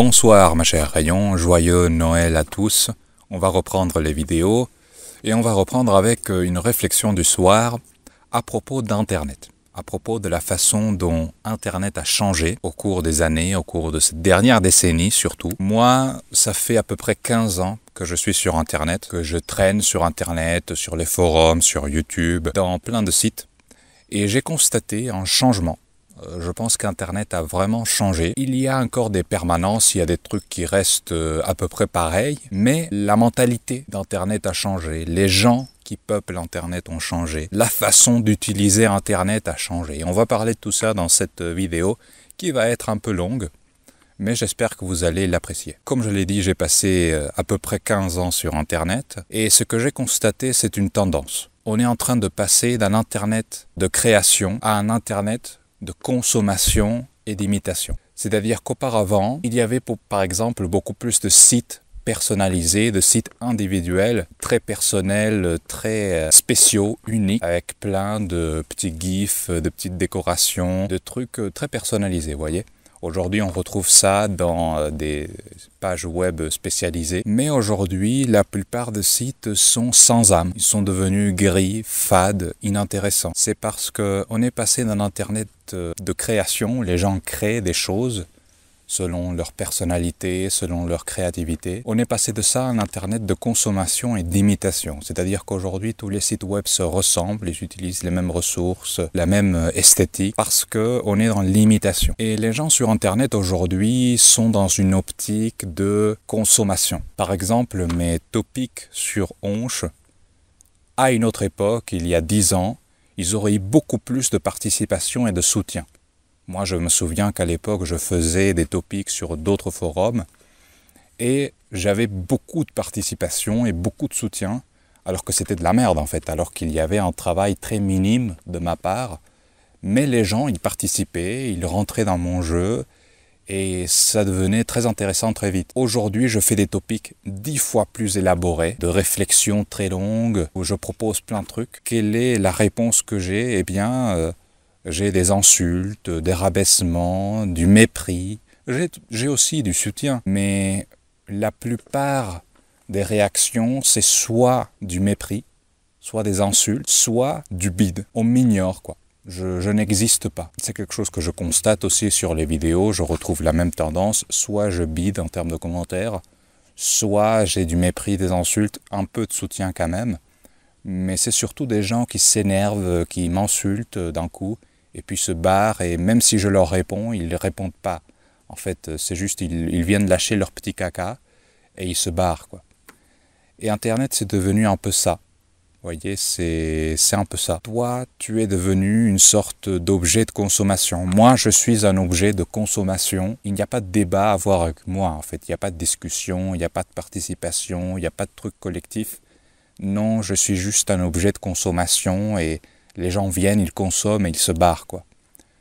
Bonsoir ma chère Rayon, joyeux Noël à tous. On va reprendre les vidéos et on va reprendre avec une réflexion du soir à propos d'Internet, à propos de la façon dont Internet a changé au cours des années, au cours de cette dernière décennie surtout. Moi, ça fait à peu près 15 ans que je suis sur Internet, que je traîne sur Internet, sur les forums, sur YouTube, dans plein de sites. Et j'ai constaté un changement. Je pense qu'Internet a vraiment changé. Il y a encore des permanences, il y a des trucs qui restent à peu près pareils, mais la mentalité d'Internet a changé. Les gens qui peuplent Internet ont changé. La façon d'utiliser Internet a changé. On va parler de tout ça dans cette vidéo qui va être un peu longue, mais j'espère que vous allez l'apprécier. Comme je l'ai dit, j'ai passé à peu près 15 ans sur Internet, et ce que j'ai constaté, c'est une tendance. On est en train de passer d'un Internet de création à un Internet de consommation et d'imitation. C'est-à-dire qu'auparavant, il y avait par exemple beaucoup plus de sites personnalisés, de sites individuels, très personnels, très spéciaux, uniques, avec plein de petits gifs, de petites décorations, de trucs très personnalisés, vous voyez. Aujourd'hui, on retrouve ça dans des pages web spécialisées. Mais aujourd'hui, la plupart des sites sont sans âme. Ils sont devenus gris, fades, inintéressants. C'est parce qu'on est passé d'un Internet de création. Les gens créent des choses selon leur personnalité, selon leur créativité. On est passé de ça à un Internet de consommation et d'imitation. C'est-à-dire qu'aujourd'hui, tous les sites web se ressemblent, ils utilisent les mêmes ressources, la même esthétique, parce qu'on est dans l'imitation. Et les gens sur Internet aujourd'hui sont dans une optique de consommation. Par exemple, mes topics sur Onche, à une autre époque, il y a 10 ans, ils auraient eu beaucoup plus de participation et de soutien. Moi, je me souviens qu'à l'époque, je faisais des topics sur d'autres forums et j'avais beaucoup de participation et beaucoup de soutien, alors que c'était de la merde en fait, alors qu'il y avait un travail très minime de ma part. Mais les gens, ils participaient, ils rentraient dans mon jeu et ça devenait très intéressant très vite. Aujourd'hui, je fais des topics 10 fois plus élaborés, de réflexions très longues, où je propose plein de trucs. Quelle est la réponse que j'ai? Eh bien, j'ai des insultes, des rabaissements, du mépris. J'ai aussi du soutien. Mais la plupart des réactions, c'est soit du mépris, soit des insultes, soit du bide. On m'ignore, quoi. Je n'existe pas. C'est quelque chose que je constate aussi sur les vidéos. Je retrouve la même tendance. Soit je bide en termes de commentaires, soit j'ai du mépris, des insultes, un peu de soutien quand même. Mais c'est surtout des gens qui s'énervent, qui m'insultent d'un coup, et puis se barrent, et même si je leur réponds, ils ne répondent pas. En fait, c'est juste, ils viennent lâcher leur petit caca, et ils se barrent, quoi. Et Internet, c'est devenu un peu ça. Vous voyez, c'est un peu ça. Toi, tu es devenu une sorte d'objet de consommation. Moi, je suis un objet de consommation. Il n'y a pas de débat à avoir avec moi, en fait. Il n'y a pas de discussion, il n'y a pas de participation, il n'y a pas de truc collectif. Non, je suis juste un objet de consommation et les gens viennent, ils consomment et ils se barrent, quoi.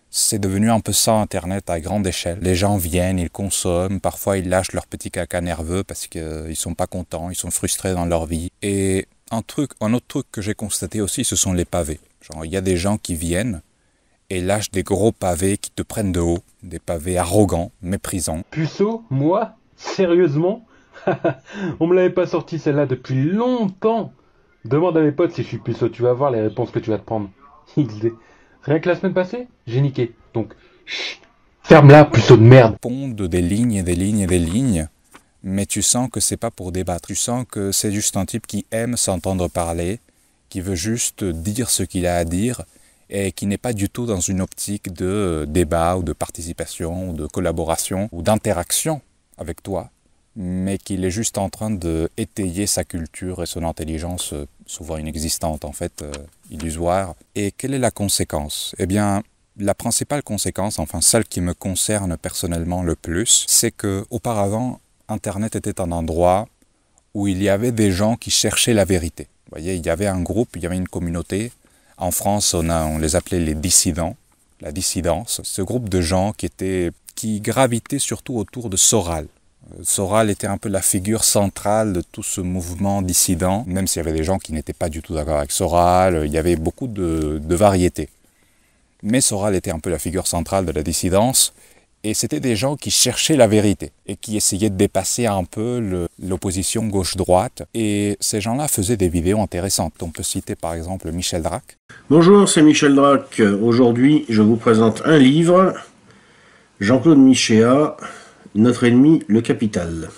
C'est devenu un peu ça Internet à grande échelle. Les gens viennent, ils consomment, parfois ils lâchent leur petit caca nerveux parce qu'ils sont pas contents, ils sont frustrés dans leur vie. Et un autre truc que j'ai constaté aussi, ce sont les pavés. Genre, il y a des gens qui viennent et lâchent des gros pavés qui te prennent de haut, des pavés arrogants, méprisants. Puceau, moi? Sérieusement? On me l'avait pas sorti celle-là depuis longtemps. Demande à mes potes si je suis puceau, tu vas voir les réponses que tu vas te prendre. XD. Rien que la semaine passée, j'ai niqué. Donc, chut, ferme-la, puceau de merde. Pondent des lignes et des lignes et des lignes, mais tu sens que c'est pas pour débattre. Tu sens que c'est juste un type qui aime s'entendre parler, qui veut juste dire ce qu'il a à dire, et qui n'est pas du tout dans une optique de débat ou de participation ou de collaboration ou d'interaction avec toi, mais qu'il est juste en train d'étayer sa culture et son intelligence, souvent inexistante en fait, illusoire. Et quelle est la conséquence? Eh bien, la principale conséquence, enfin celle qui me concerne personnellement le plus, c'est que auparavant, Internet était un endroit où il y avait des gens qui cherchaient la vérité. Vous voyez, il y avait un groupe, il y avait une communauté. En France, on les appelait les dissidents, la dissidence. Ce groupe de gens qui gravitaient surtout autour de Soral. Soral était un peu la figure centrale de tout ce mouvement dissident, même s'il y avait des gens qui n'étaient pas du tout d'accord avec Soral, il y avait beaucoup de variétés. Mais Soral était un peu la figure centrale de la dissidence, Et c'était des gens qui cherchaient la vérité et qui essayaient de dépasser un peu l'opposition gauche-droite. Et ces gens-là faisaient des vidéos intéressantes. On peut citer par exemple Michel Drac. Bonjour, c'est Michel Drac. Aujourd'hui, je vous présente un livre, Jean-Claude Michéa, Notre ennemi, le capital.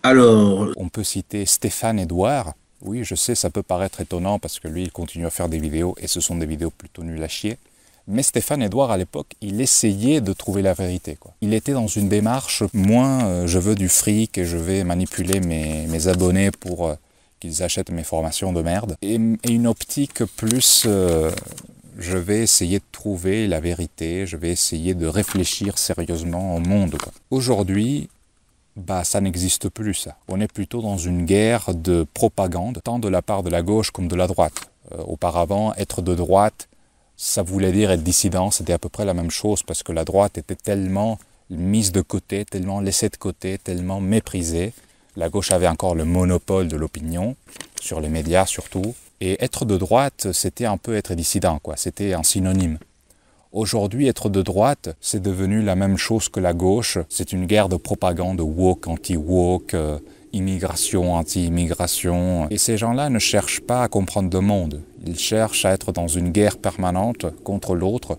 Alors, on peut citer Stéphane Edouard. Oui, je sais, ça peut paraître étonnant parce que lui, il continue à faire des vidéos et ce sont des vidéos plutôt nulles à chier. Mais Stéphane Edouard, à l'époque, il essayait de trouver la vérité, quoi. Il était dans une démarche moins je veux du fric et je vais manipuler mes abonnés pour qu'ils achètent mes formations de merde. Et une optique plus je vais essayer de trouver la vérité, je vais essayer de réfléchir sérieusement au monde, quoi. Aujourd'hui, ça n'existe plus, ça. On est plutôt dans une guerre de propagande, tant de la part de la gauche comme de la droite. Auparavant, être de droite, ça voulait dire être dissident, c'était à peu près la même chose, parce que la droite était tellement mise de côté, tellement laissée de côté, tellement méprisée. La gauche avait encore le monopole de l'opinion, sur les médias surtout. Et être de droite, c'était un peu être dissident, quoi. C'était un synonyme. Aujourd'hui, être de droite, c'est devenu la même chose que la gauche. C'est une guerre de propagande, woke, anti-woke, immigration, anti-immigration. Et ces gens-là ne cherchent pas à comprendre le monde. Ils cherchent à être dans une guerre permanente contre l'autre,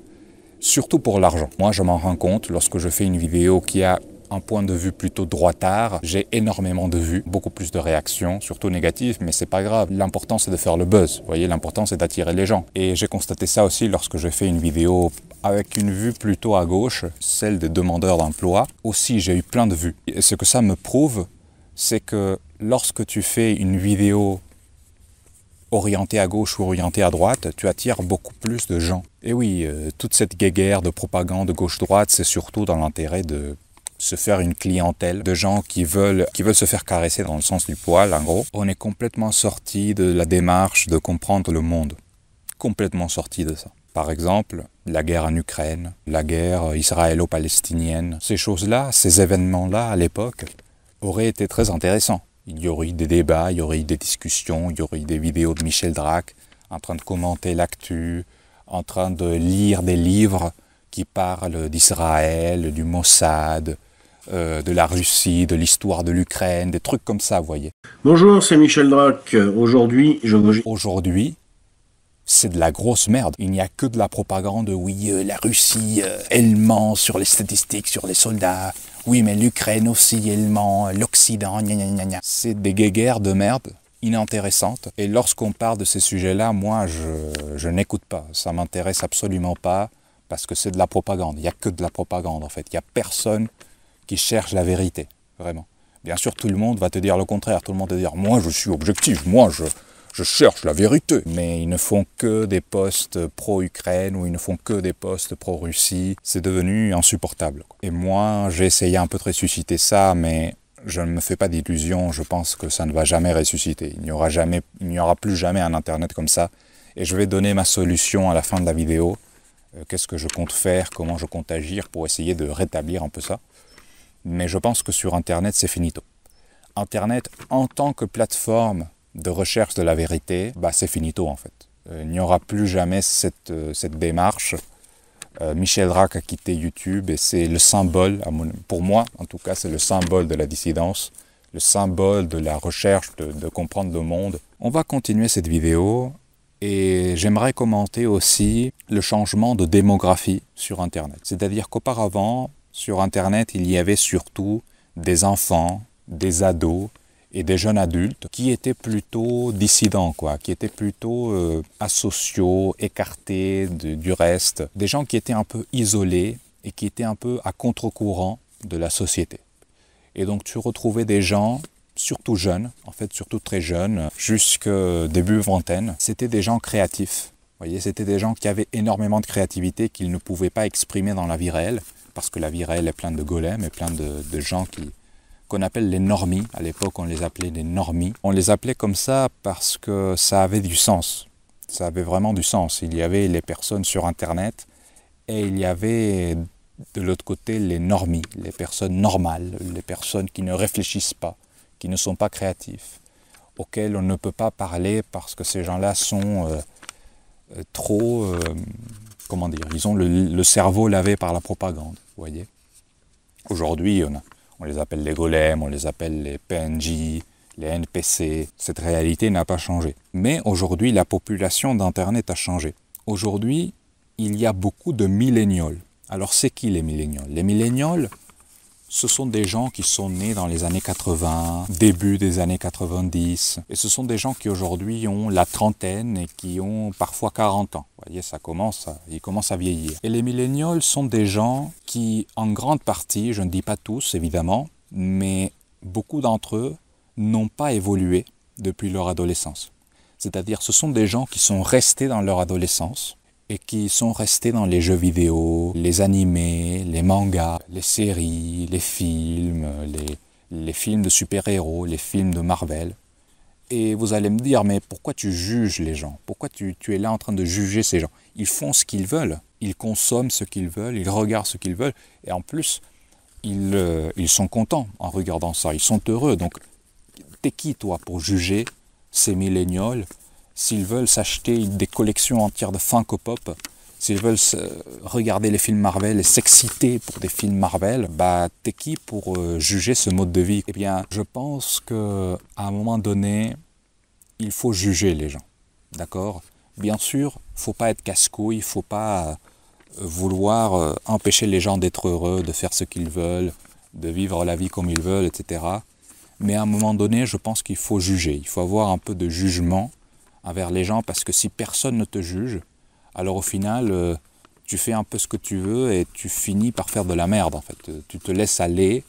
surtout pour l'argent. Moi, je m'en rends compte lorsque je fais une vidéo qui a un point de vue plutôt droitard. J'ai énormément de vues, beaucoup plus de réactions, surtout négatives, mais c'est pas grave. L'important, c'est de faire le buzz. Vous voyez, l'important, c'est d'attirer les gens. Et j'ai constaté ça aussi lorsque j'ai fait une vidéo avec une vue plutôt à gauche, celle des demandeurs d'emploi. Aussi, j'ai eu plein de vues. Et ce que ça me prouve, c'est que lorsque tu fais une vidéo orientée à gauche ou orientée à droite, tu attires beaucoup plus de gens. Et oui, toute cette guéguerre de propagande gauche-droite, c'est surtout dans l'intérêt de se faire une clientèle de gens qui veulent se faire caresser dans le sens du poil, en gros. On est complètement sorti de la démarche de comprendre le monde. Complètement sorti de ça. Par exemple, la guerre en Ukraine, la guerre israélo-palestinienne, ces choses-là, ces événements-là, à l'époque, auraient été très intéressants. Il y aurait eu des débats, il y aurait eu des discussions, il y aurait eu des vidéos de Michel Drac en train de commenter l'actu, en train de lire des livres qui parlent d'Israël, du Mossad, de la Russie, de l'histoire de l'Ukraine, des trucs comme ça, vous voyez. Bonjour, c'est Michel Drac. Aujourd'hui, Aujourd'hui, c'est de la grosse merde. Il n'y a que de la propagande. Oui, la Russie, elle ment sur les statistiques, sur les soldats. Oui, mais l'Ukraine aussi, elle ment. L'Occident, gna gna gna gna. C'est des guéguerres de merde inintéressantes. Et lorsqu'on parle de ces sujets-là, moi, je n'écoute pas. Ça m'intéresse absolument pas parce que c'est de la propagande. Il n'y a que de la propagande, en fait. Il n'y a personne qui cherche la vérité, vraiment. Bien sûr, tout le monde va te dire le contraire. Tout le monde va te dire, moi, je suis objectif. Moi, je cherche la vérité. Mais ils ne font que des posts pro-Ukraine ou ils ne font que des posts pro-Russie. C'est devenu insupportable, quoi. Et moi, j'ai essayé un peu de ressusciter ça, mais je ne me fais pas d'illusions. Je pense que ça ne va jamais ressusciter. Il n'y aura plus jamais un Internet comme ça. Et je vais donner ma solution à la fin de la vidéo. Qu'est-ce que je compte faire, comment je compte agir pour essayer de rétablir un peu ça. Mais je pense que sur Internet, c'est finito. Internet, en tant que plateforme de recherche de la vérité, c'est finito en fait. Il n'y aura plus jamais cette démarche. Michel Drac a quitté YouTube et c'est le symbole, pour moi en tout cas, c'est le symbole de la dissidence, le symbole de la recherche de comprendre le monde. On va continuer cette vidéo et j'aimerais commenter aussi le changement de démographie sur Internet. C'est-à-dire qu'auparavant, sur Internet, il y avait surtout des enfants, des ados et des jeunes adultes qui étaient plutôt dissidents, quoi, qui étaient plutôt asociaux, écartés du reste, des gens qui étaient un peu isolés et qui étaient un peu à contre-courant de la société. Et donc tu retrouvais des gens, surtout jeunes, en fait surtout très jeunes, jusqu'au début vingtaine, c'était des gens créatifs. Vous voyez, c'était des gens qui avaient énormément de créativité qu'ils ne pouvaient pas exprimer dans la vie réelle, parce que la vie réelle est pleine de golems et plein de gens qu'on appelle les normies. À l'époque, on les appelait des normies. On les appelait comme ça parce que ça avait du sens. Ça avait vraiment du sens. Il y avait les personnes sur Internet et il y avait de l'autre côté les normies, les personnes normales, les personnes qui ne réfléchissent pas, qui ne sont pas créatifs, auxquelles on ne peut pas parler parce que ces gens-là sont trop... comment dire, ils ont le cerveau lavé par la propagande, vous voyez. Aujourd'hui, on les appelle les golems, on les appelle les PNJ, les NPC. Cette réalité n'a pas changé. Mais aujourd'hui, la population d'Internet a changé. Aujourd'hui, il y a beaucoup de millénials. Alors, c'est qui les millénials? Les millénials, ce sont des gens qui sont nés dans les années 80, début des années 90. Et ce sont des gens qui aujourd'hui ont la trentaine et qui ont parfois 40 ans. Vous voyez, ils commencent à vieillir. Et les millénials sont des gens qui, en grande partie, je ne dis pas tous évidemment, mais beaucoup d'entre eux n'ont pas évolué depuis leur adolescence. C'est-à-dire, ce sont des gens qui sont restés dans leur adolescence et qui sont restés dans les jeux vidéo, les animés, les mangas, les séries, les films, les films de super-héros, les films de Marvel. Et vous allez me dire, mais pourquoi tu juges les gens? Pourquoi tu es là en train de juger ces gens? Ils font ce qu'ils veulent, ils consomment ce qu'ils veulent, ils regardent ce qu'ils veulent, et en plus, ils sont contents en regardant ça, ils sont heureux. Donc, t'es qui toi pour juger ces millénials? S'ils veulent s'acheter des collections entières de Funko Pop, s'ils veulent regarder les films Marvel et s'exciter pour des films Marvel, bah t'es qui pour juger ce mode de vie? Eh bien, je pense qu'à un moment donné, il faut juger les gens, d'accord? Bien sûr, faut pas être casse-couille, il faut pas vouloir empêcher les gens d'être heureux, de faire ce qu'ils veulent, de vivre la vie comme ils veulent, etc. Mais à un moment donné, je pense qu'il faut juger, il faut avoir un peu de jugement envers les gens, parce que si personne ne te juge, alors au final, tu fais un peu ce que tu veux et tu finis par faire de la merde en fait. Tu te laisses aller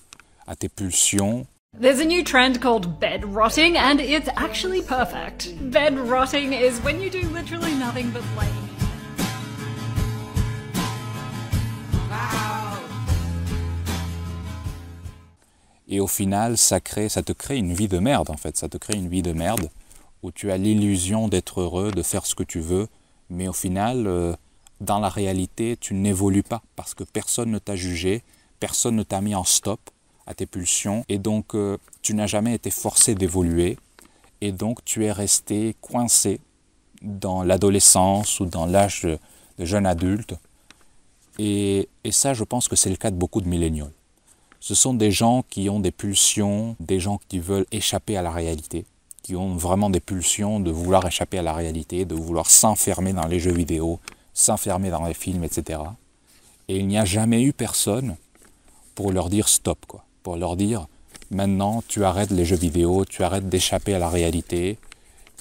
à tes pulsions. There's a new trend called bed rotting, and it's actually perfect. Bed rotting is when you do literally nothing but lay. Et au final, ça te crée une vie de merde en fait. Ça te crée une vie de merde où tu as l'illusion d'être heureux, de faire ce que tu veux, mais au final, dans la réalité, tu n'évolues pas parce que personne ne t'a jugé, personne ne t'a mis en stop à tes pulsions, et donc tu n'as jamais été forcé d'évoluer, et donc tu es resté coincé dans l'adolescence ou dans l'âge de jeune adulte. Et ça, je pense que c'est le cas de beaucoup de millénials. Ce sont des gens qui ont des pulsions, des gens qui veulent échapper à la réalité, qui ont vraiment des pulsions de vouloir échapper à la réalité, de vouloir s'enfermer dans les jeux vidéo, s'enfermer dans les films, etc. Et il n'y a jamais eu personne pour leur dire stop, quoi. Pour leur dire, maintenant tu arrêtes les jeux vidéo, tu arrêtes d'échapper à la réalité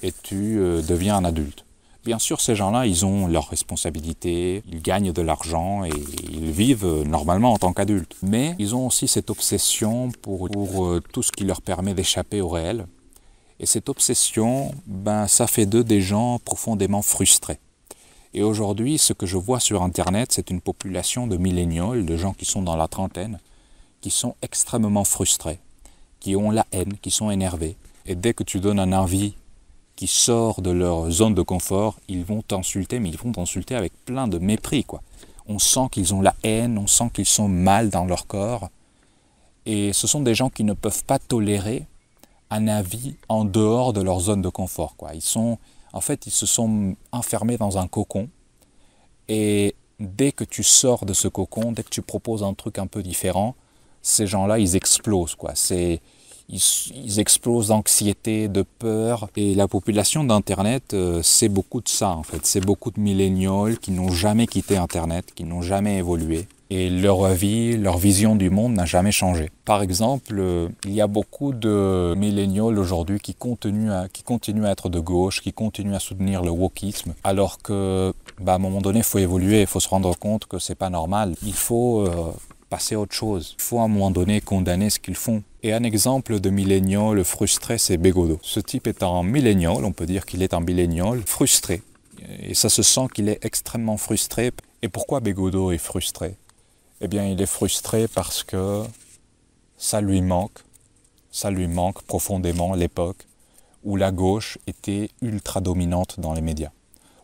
et tu deviens un adulte. Bien sûr, ces gens-là, ils ont leurs responsabilités, ils gagnent de l'argent et ils vivent normalement en tant qu'adultes. Mais ils ont aussi cette obsession pour tout ce qui leur permet d'échapper au réel. Et cette obsession, ça fait d'eux des gens profondément frustrés. Et aujourd'hui, ce que je vois sur Internet, c'est une population de millénials, de gens qui sont dans la trentaine, qui sont extrêmement frustrés, qui ont la haine, qui sont énervés. Et dès que tu donnes un avis qui sort de leur zone de confort, ils vont t'insulter, mais ils vont t'insulter avec plein de mépris, quoi. On sent qu'ils ont la haine, on sent qu'ils sont mal dans leur corps. Et ce sont des gens qui ne peuvent pas tolérer un avis en dehors de leur zone de confort, quoi. Ils se sont enfermés dans un cocon, et dès que tu sors de ce cocon, dès que tu proposes un truc un peu différent, ces gens-là, ils explosent, quoi. Ils explosent d'anxiété, de peur, et la population d'Internet, c'est beaucoup de ça, en fait. C'est beaucoup de millénials qui n'ont jamais quitté Internet, qui n'ont jamais évolué. Et leur vie, leur vision du monde n'a jamais changé. Par exemple, il y a beaucoup de millénials aujourd'hui qui continuent à être de gauche, qui continuent à soutenir le wokisme, alors que, à un moment donné, il faut évoluer, il faut se rendre compte que c'est pas normal. Il faut passer à autre chose. Il faut à un moment donné condamner ce qu'ils font. Et un exemple de millénial frustré, c'est Bégodeau. Ce type est un millénial, on peut dire qu'il est un millénial frustré. Et ça se sent qu'il est extrêmement frustré. Et pourquoi Bégodeau est frustré ? Eh bien, il est frustré parce que ça lui manque profondément l'époque où la gauche était ultra dominante dans les médias,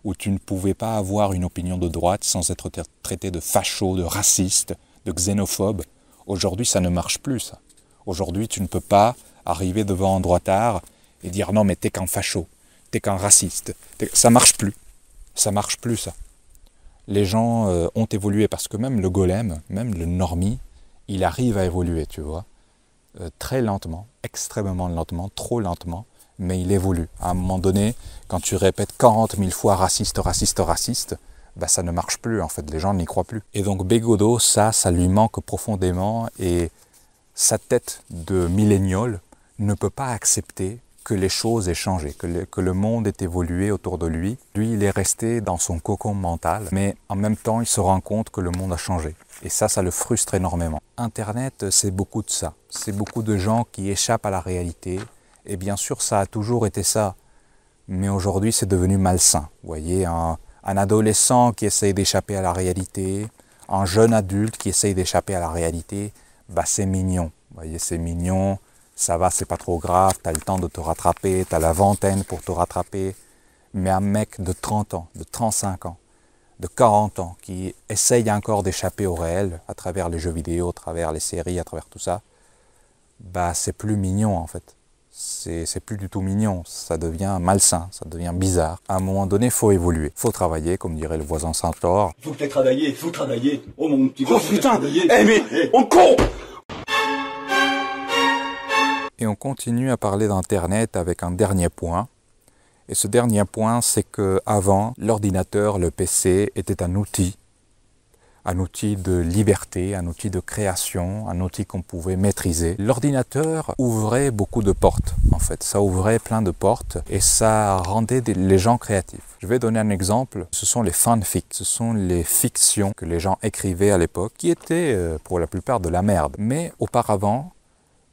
où tu ne pouvais pas avoir une opinion de droite sans être traité de facho, de raciste, de xénophobe. Aujourd'hui, ça ne marche plus, ça. Aujourd'hui, tu ne peux pas arriver devant un droitard et dire « Non, mais t'es qu'un facho, t'es qu'un raciste. » Ça marche plus. Ça marche plus, ça. les gens ont évolué, parce que même le golem, même le normie, il arrive à évoluer, tu vois. Très lentement, extrêmement lentement, trop lentement, mais il évolue. À un moment donné, quand tu répètes 40 000 fois raciste, raciste, raciste, bah ça ne marche plus en fait, les gens n'y croient plus. Et donc Bégodeau, ça lui manque profondément, et sa tête de millénial ne peut pas accepter que les choses aient changé, que le monde ait évolué autour de lui. Lui, il est resté dans son cocon mental, mais en même temps, il se rend compte que le monde a changé. Et ça le frustre énormément. Internet, c'est beaucoup de ça. C'est beaucoup de gens qui échappent à la réalité. Et bien sûr, ça a toujours été ça. Mais aujourd'hui, c'est devenu malsain. Vous voyez, un adolescent qui essaye d'échapper à la réalité, un jeune adulte qui essaye d'échapper à la réalité, bah c'est mignon. Vous voyez, c'est mignon. Ça va, c'est pas trop grave, tu as le temps de te rattraper, tu as la vingtaine pour te rattraper. Mais un mec de 30 ans, de 35 ans, de 40 ans, qui essaye encore d'échapper au réel, à travers les jeux vidéo, à travers les séries, à travers tout ça, bah c'est plus mignon en fait. C'est plus du tout mignon, ça devient malsain, ça devient bizarre. À un moment donné, il faut évoluer, il faut travailler, comme dirait le voisin Centaure. Faut que tu travailler, faut travailler. Oh mon petit gars, oh putain, mais on con. Et on continue à parler d'Internet avec un dernier point. Et ce dernier point, c'est qu'avant, l'ordinateur, le PC, était un outil de liberté, un outil de création, un outil qu'on pouvait maîtriser. L'ordinateur ouvrait beaucoup de portes, en fait. Ça ouvrait plein de portes et ça rendait les gens créatifs. Je vais donner un exemple. Ce sont les fanfics, ce sont les fictions que les gens écrivaient à l'époque, qui étaient pour la plupart de la merde. Mais auparavant,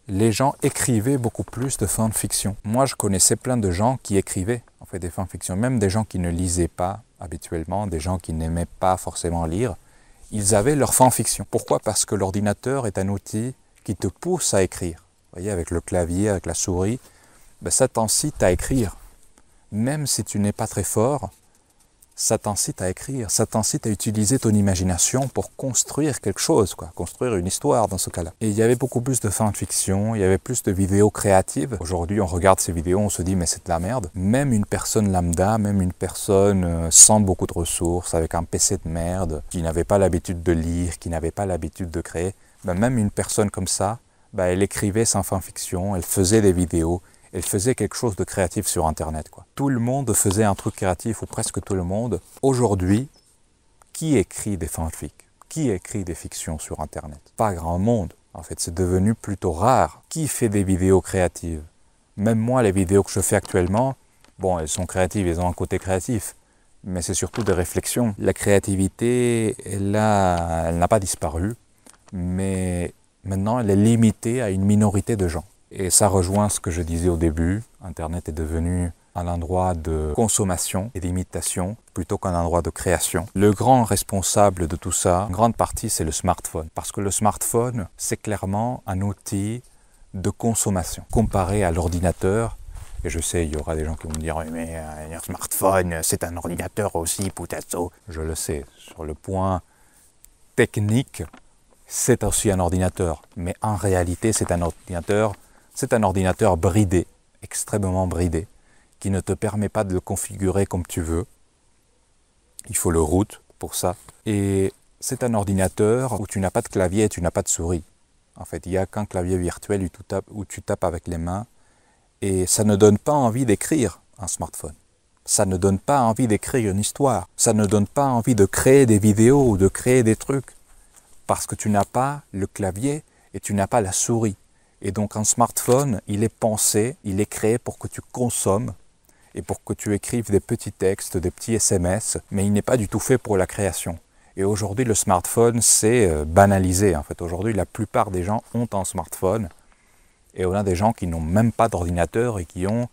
les gens écrivaient beaucoup plus de fanfiction. Moi, je connaissais plein de gens qui écrivaient en fait des fanfictions, même des gens qui ne lisaient pas habituellement, des gens qui n'aimaient pas forcément lire. Ils avaient leur fanfiction. Pourquoi? Parce que l'ordinateur est un outil qui te pousse à écrire. Vous voyez, avec le clavier, avec la souris, ben ça t'incite à écrire. Même si tu n'es pas très fort, ça t'incite à écrire, ça t'incite à utiliser ton imagination pour construire quelque chose, quoi, construire une histoire dans ce cas-là. Et il y avait beaucoup plus de fanfiction, il y avait plus de vidéos créatives. Aujourd'hui, on regarde ces vidéos, on se dit mais c'est de la merde. Même une personne lambda, même une personne sans beaucoup de ressources, avec un PC de merde, qui n'avait pas l'habitude de lire, qui n'avait pas l'habitude de créer, ben même une personne comme ça, ben elle écrivait sa fanfiction, elle faisait des vidéos, elle faisait quelque chose de créatif sur Internet, quoi. Tout le monde faisait un truc créatif, ou presque tout le monde. Aujourd'hui, qui écrit des fanfics? Qui écrit des fictions sur Internet? Pas grand monde. En fait, c'est devenu plutôt rare. Qui fait des vidéos créatives? Même moi, les vidéos que je fais actuellement, bon, elles sont créatives, elles ont un côté créatif. Mais c'est surtout des réflexions. La créativité, elle n'a pas disparu. Mais maintenant, elle est limitée à une minorité de gens. Et ça rejoint ce que je disais au début, Internet est devenu un endroit de consommation et d'imitation plutôt qu'un endroit de création. Le grand responsable de tout ça, en grande partie, c'est le smartphone. Parce que le smartphone, c'est clairement un outil de consommation. Comparé à l'ordinateur, et je sais, il y aura des gens qui vont me dire « mais un smartphone, c'est un ordinateur aussi, putazo ». Je le sais, sur le point technique, c'est aussi un ordinateur. Mais en réalité, c'est un ordinateur bridé, extrêmement bridé, qui ne te permet pas de le configurer comme tu veux. Il faut le root pour ça. Et c'est un ordinateur où tu n'as pas de clavier et tu n'as pas de souris. En fait, il n'y a qu'un clavier virtuel où tu tapes avec les mains. Et ça ne donne pas envie d'écrire un smartphone. Ça ne donne pas envie d'écrire une histoire. Ça ne donne pas envie de créer des vidéos ou de créer des trucs. Parce que tu n'as pas le clavier et tu n'as pas la souris. Et donc un smartphone, il est pensé, il est créé pour que tu consommes et pour que tu écrives des petits textes, des petits SMS, mais il n'est pas du tout fait pour la création. Et aujourd'hui, le smartphone, c'est banalisé. En fait, aujourd'hui, la plupart des gens ont un smartphone et on a des gens qui n'ont même pas d'ordinateur et qui ont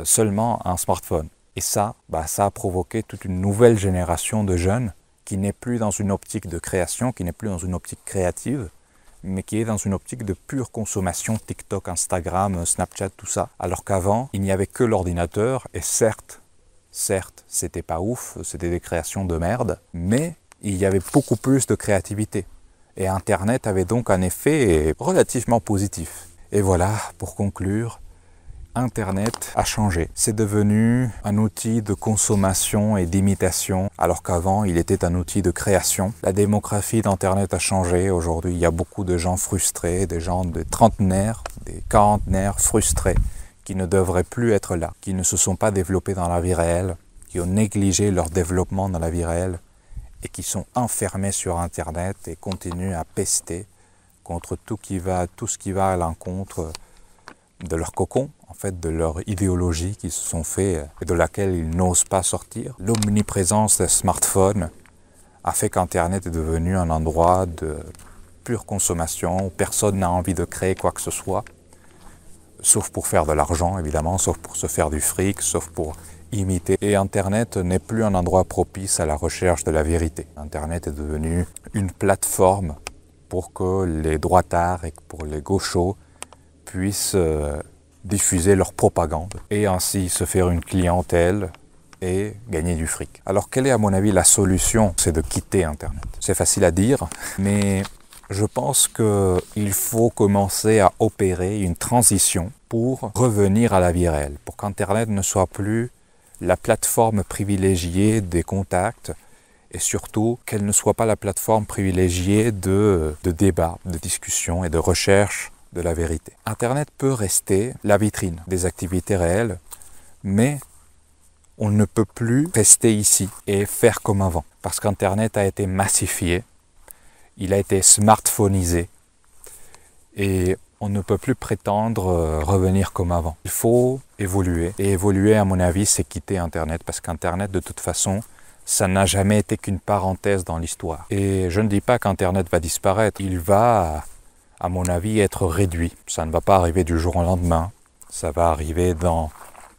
seulement un smartphone. Et ça, ça a provoqué toute une nouvelle génération de jeunes qui n'est plus dans une optique de création, qui n'est plus dans une optique créative, mais qui est dans une optique de pure consommation, TikTok, Instagram, Snapchat, tout ça. Alors qu'avant, il n'y avait que l'ordinateur, et certes, c'était pas ouf, c'était des créations de merde, mais il y avait beaucoup plus de créativité. Et Internet avait donc un effet relativement positif. Et voilà, pour conclure, Internet a changé. C'est devenu un outil de consommation et d'imitation, alors qu'avant, il était un outil de création. La démographie d'Internet a changé. Aujourd'hui, il y a beaucoup de gens frustrés, des gens de trentenaires, des quarantenaires frustrés, qui ne devraient plus être là, qui ne se sont pas développés dans la vie réelle, qui ont négligé leur développement dans la vie réelle et qui sont enfermés sur Internet et continuent à pester contre tout ce qui va à l'encontre de leur cocon, en fait, de leur idéologie qu'ils se sont fait et de laquelle ils n'osent pas sortir. L'omniprésence des smartphones a fait qu'Internet est devenu un endroit de pure consommation où personne n'a envie de créer quoi que ce soit, sauf pour faire de l'argent évidemment, sauf pour se faire du fric, sauf pour imiter. Et Internet n'est plus un endroit propice à la recherche de la vérité. Internet est devenu une plateforme pour que les droitards et pour les gauchos puissent diffuser leur propagande et ainsi se faire une clientèle et gagner du fric. Alors quelle est à mon avis la solution? C'est de quitter Internet. C'est facile à dire, mais je pense qu'il faut commencer à opérer une transition pour revenir à la vie réelle, pour qu'Internet ne soit plus la plateforme privilégiée des contacts et surtout qu'elle ne soit pas la plateforme privilégiée de débat, de discussion et de recherche de la vérité. Internet peut rester la vitrine des activités réelles, mais on ne peut plus rester ici et faire comme avant, parce qu'Internet a été massifié, il a été smartphonisé, et on ne peut plus prétendre revenir comme avant. Il faut évoluer, et évoluer à mon avis c'est quitter Internet, parce qu'Internet de toute façon, ça n'a jamais été qu'une parenthèse dans l'histoire. Et je ne dis pas qu'Internet va disparaître, il va, à mon avis, être réduit. Ça ne va pas arriver du jour au lendemain, ça va arriver dans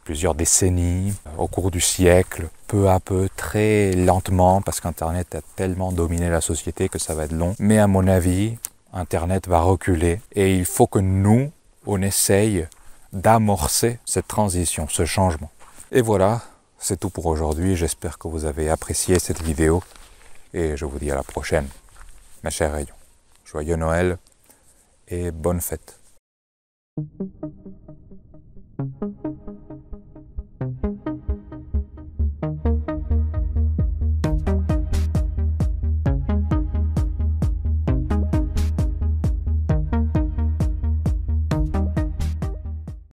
plusieurs décennies, au cours du siècle, peu à peu, très lentement, parce qu'Internet a tellement dominé la société que ça va être long. Mais à mon avis, Internet va reculer et il faut que nous, on essaye d'amorcer cette transition, ce changement. Et voilà, c'est tout pour aujourd'hui. J'espère que vous avez apprécié cette vidéo et je vous dis à la prochaine, mes chers rayons. Joyeux Noël et bonne fête.